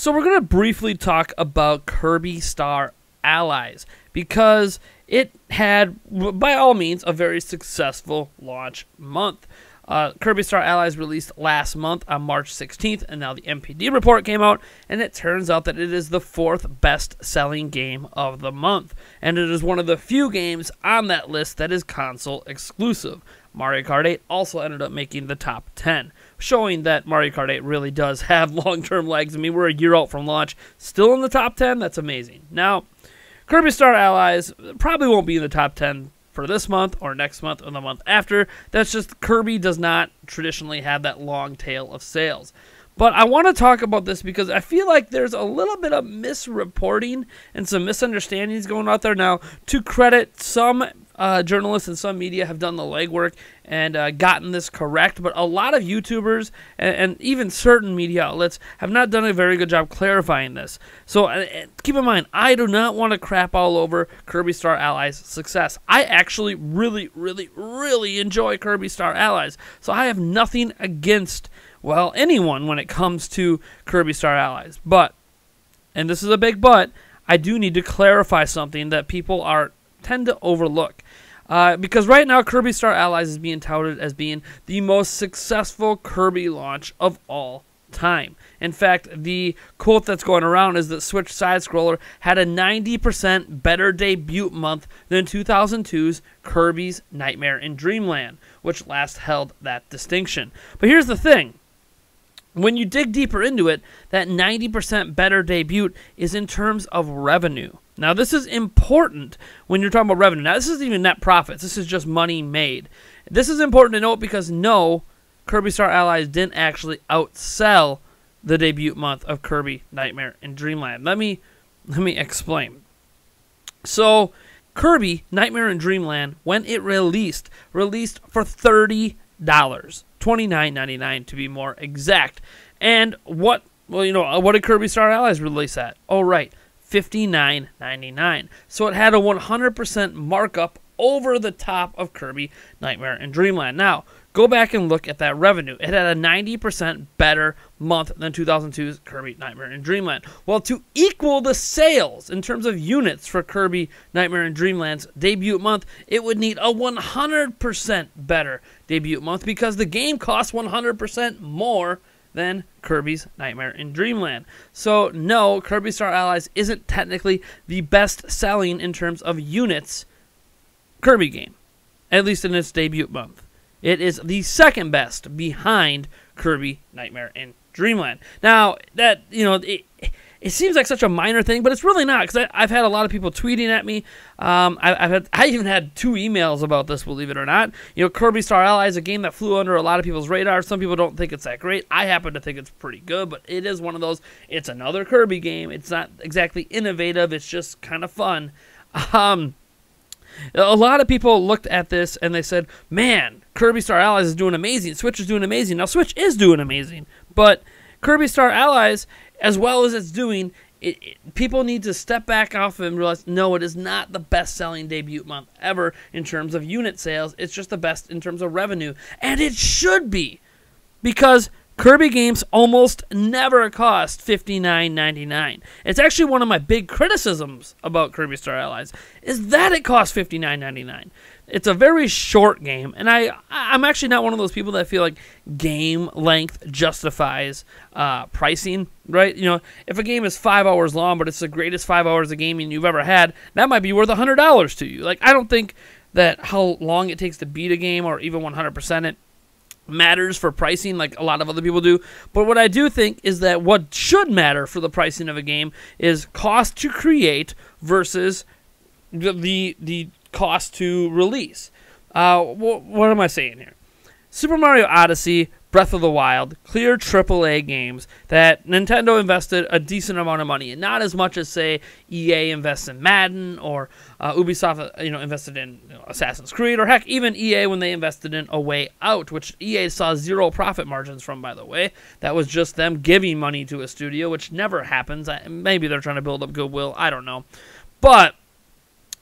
So we're going to briefly talk about Kirby Star Allies because it had, by all means, a very successful launch month. Kirby Star Allies released last month on March 16th, and now the MPD report came out, and it turns out that it is the 4th best-selling game of the month, and it is one of the few games on that list that is console exclusive. Mario Kart 8 also ended up making the top 10, showing that Mario Kart 8 really does have long-term legs. I mean, we're a year out from launch, still in the top 10. That's amazing. Now, Kirby Star Allies probably won't be in the top 10 for this month or next month or the month after. That's just Kirby does not traditionally have that long tail of sales. But I want to talk about this because I feel like there's a little bit of misreporting and some misunderstandings going out there. Now, to credit, some journalists and some media have done the legwork and gotten this correct, but a lot of YouTubers and even certain media outlets have not done a very good job clarifying this. So keep in mind, I do not want to crap all over Kirby Star Allies' success. I actually really enjoy Kirby Star Allies, so I have nothing against, well, anyone when it comes to Kirby Star Allies. But, and this is a big but, I do need to clarify something that people tend to overlook. Because right now, Kirby Star Allies is being touted as being the most successful Kirby launch of all time. In fact, the quote that's going around is that Switch Side-Scroller had a 90% better debut month than 2002's Kirby's Nightmare in Dreamland, which last held that distinction. But here's the thing. When you dig deeper into it, that 90% better debut is in terms of revenue. Now, this is important when you're talking about revenue. Now, this isn't even net profits. This is just money made. This is important to note because, no, Kirby Star Allies didn't actually outsell the debut month of Kirby Nightmare in Dreamland. Let me explain. So, Kirby Nightmare in Dreamland, when it released for $30. $29.99 to be more exact. And what did Kirby Star Allies release at? Oh, right, $59.99. So it had a 100% markup over the top of Kirby Nightmare in Dreamland. Now, go back and look at that revenue. It had a 90% better month than 2002's Kirby Nightmare in Dreamland. Well, to equal the sales in terms of units for Kirby Nightmare in Dreamland's debut month, it would need a 100% better debut month because the game costs 100% more than Kirby's Nightmare in Dreamland. So, no, Kirby Star Allies isn't technically the best-selling in terms of units Kirby game, at least in its debut month. It is the second best behind Kirby Nightmare in Dreamland. Now, that, it seems like such a minor thing, but it's really not, because I've had a lot of people tweeting at me. I even had 2 emails about this, believe it or not. Kirby Star Allies, a game that flew under a lot of people's radar. Some people don't think it's that great. I happen to think it's pretty good, but it is one of those, it's another Kirby game. It's not exactly innovative. It's just kind of fun. A lot of people looked at this and they said, man, Kirby Star Allies is doing amazing. Switch is doing amazing. Now, Switch is doing amazing, but Kirby Star Allies, as well as it's doing, people need to step back off and realize, no, it is not the best-selling debut month ever in terms of unit sales. It's just the best in terms of revenue, and it should be, because Kirby games almost never cost $59.99. It's actually one of my big criticisms about Kirby Star Allies, is that it costs $59.99. It's a very short game, and I'm actually not one of those people that feel like game length justifies pricing, right? If a game is 5 hours long, but it's the greatest 5 hours of gaming you've ever had, that might be worth $100 to you. Like, I don't think that how long it takes to beat a game, or even 100% it, matters for pricing like a lot of other people do. But what I do think is that what should matter for the pricing of a game is cost to create versus the cost to release. What am I saying here? Super Mario Odyssey, Breath of the Wild, clear AAA games that Nintendo invested a decent amount of money in. Not as much as, say, EA invests in Madden, or Ubisoft invested in Assassin's Creed, or heck, even EA when they invested in A Way Out, which EA saw 0 profit margins from, by the way. That was just them giving money to a studio, which never happens. Maybe they're trying to build up goodwill. I don't know. But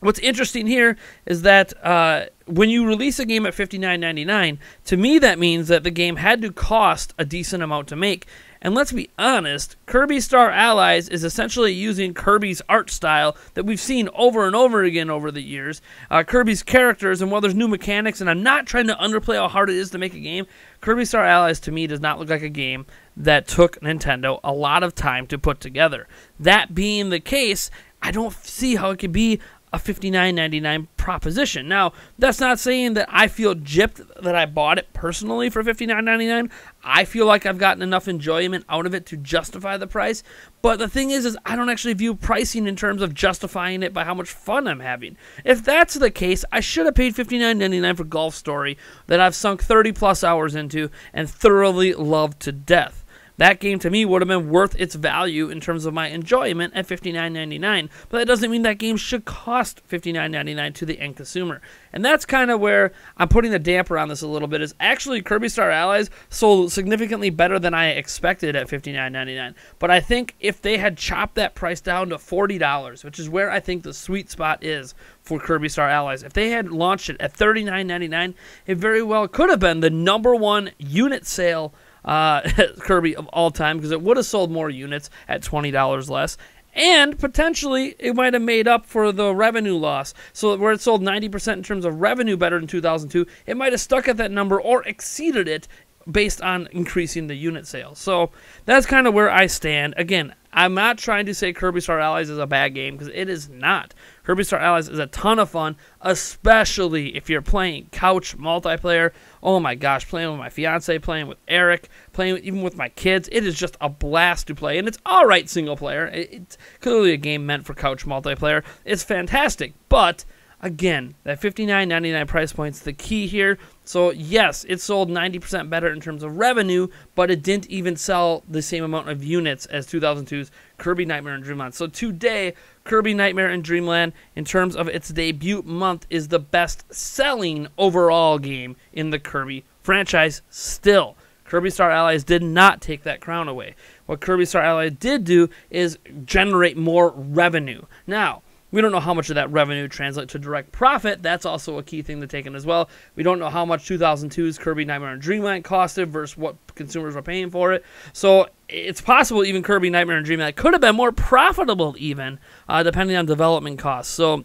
what's interesting here is that when you release a game at $59.99, to me that means that the game had to cost a decent amount to make. And let's be honest, Kirby Star Allies is essentially using Kirby's art style that we've seen over and over again over the years. Kirby's characters, and while there's new mechanics, and I'm not trying to underplay how hard it is to make a game, Kirby Star Allies to me does not look like a game that took Nintendo a lot of time to put together. That being the case, I don't see how it could be a $59.99 proposition. Now, that's not saying that I feel gypped that I bought it personally for $59.99. I feel like I've gotten enough enjoyment out of it to justify the price. But the thing is I don't actually view pricing in terms of justifying it by how much fun I'm having. If that's the case, I should have paid $59.99 for Golf Story that I've sunk 30+ hours into and thoroughly loved to death. That game to me would have been worth its value in terms of my enjoyment at $59.99, but that doesn't mean that game should cost $59.99 to the end consumer. And that's kind of where I'm putting the damper on this a little bit, is actually Kirby Star Allies sold significantly better than I expected at $59.99. But I think if they had chopped that price down to $40, which is where I think the sweet spot is for Kirby Star Allies, if they had launched it at $39.99, it very well could have been the #1 unit sale Kirby of all time, because it would have sold more units at $20 less, and potentially it might have made up for the revenue loss. So where it sold 90% in terms of revenue better in 2002, it might have stuck at that number or exceeded it based on increasing the unit sales. So that's kind of where I stand. Again, I'm not trying to say Kirby Star Allies is a bad game, because it is not. Kirby Star Allies is a ton of fun, especially if you're playing couch multiplayer. Oh my gosh, playing with my fiance, playing with Eric, even with my kids. It is just a blast to play, and it's alright single player. It's clearly a game meant for couch multiplayer. It's fantastic, but again, that $59.99 price point's the key here. So yes, it sold 90% better in terms of revenue, but it didn't even sell the same amount of units as 2002's Kirby Nightmare in Dreamland. So today, Kirby Nightmare in Dreamland, in terms of its debut month, is the best-selling overall game in the Kirby franchise still. Kirby Star Allies did not take that crown away. What Kirby Star Allies did do is generate more revenue. Now, we don't know how much of that revenue translates to direct profit. That's also a key thing to take in as well. We don't know how much 2002's Kirby Nightmare in Dreamland costed versus what consumers were paying for it. So it's possible even Kirby Nightmare in Dreamland could have been more profitable even, depending on development costs. So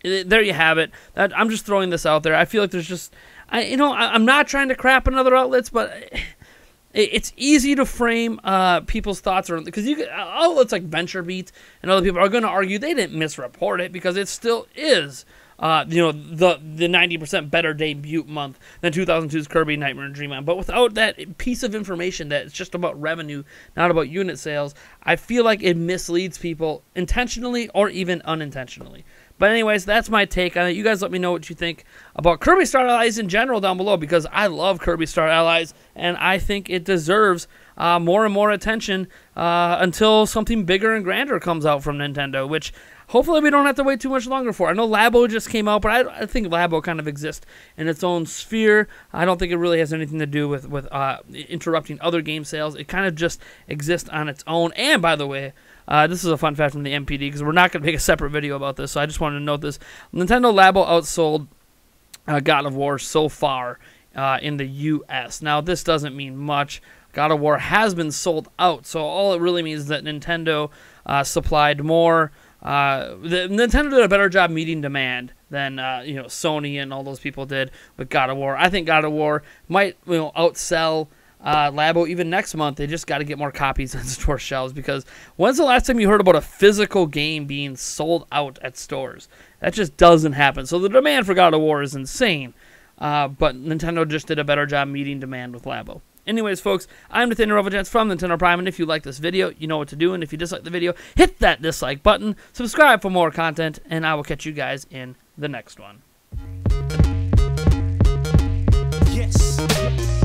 there you have it. I'm just throwing this out there. I feel like there's just, I'm not trying to crap on other outlets, but it's easy to frame people's thoughts around, because outlets like VentureBeat and other people are going to argue they didn't misreport it, because it still is the 90% better debut month than 2002's Kirby Nightmare in Dreamland. But without that piece of information that it's just about revenue, not about unit sales, I feel like it misleads people intentionally or even unintentionally. But anyways, that's my take on it. You guys let me know what you think about Kirby Star Allies in general down below, because I love Kirby Star Allies, and I think it deserves more and more attention until something bigger and grander comes out from Nintendo, which hopefully we don't have to wait too much longer for. I know Labo just came out, but I think Labo kind of exists in its own sphere. I don't think it really has anything to do with interrupting other game sales. It kind of just exists on its own. And by the way, this is a fun fact from the MPD, because we're not going to make a separate video about this, so I just wanted to note this. Nintendo Labo outsold God of War so far in the U.S. Now, this doesn't mean much. God of War has been sold out, so all it really means is that Nintendo supplied more. Nintendo did a better job meeting demand than Sony and all those people did with God of War. I think God of War might outsell Labo even next month. They just got to get more copies on store shelves, because when's the last time you heard about a physical game being sold out at stores? That just doesn't happen. So the demand for God of War is insane, but Nintendo just did a better job meeting demand with Labo. Anyways, folks, I'm Nathaniel Rovagents from Nintendo Prime, and if you like this video, you know what to do, and if you dislike the video, hit that dislike button, subscribe for more content, and I will catch you guys in the next one. Yes.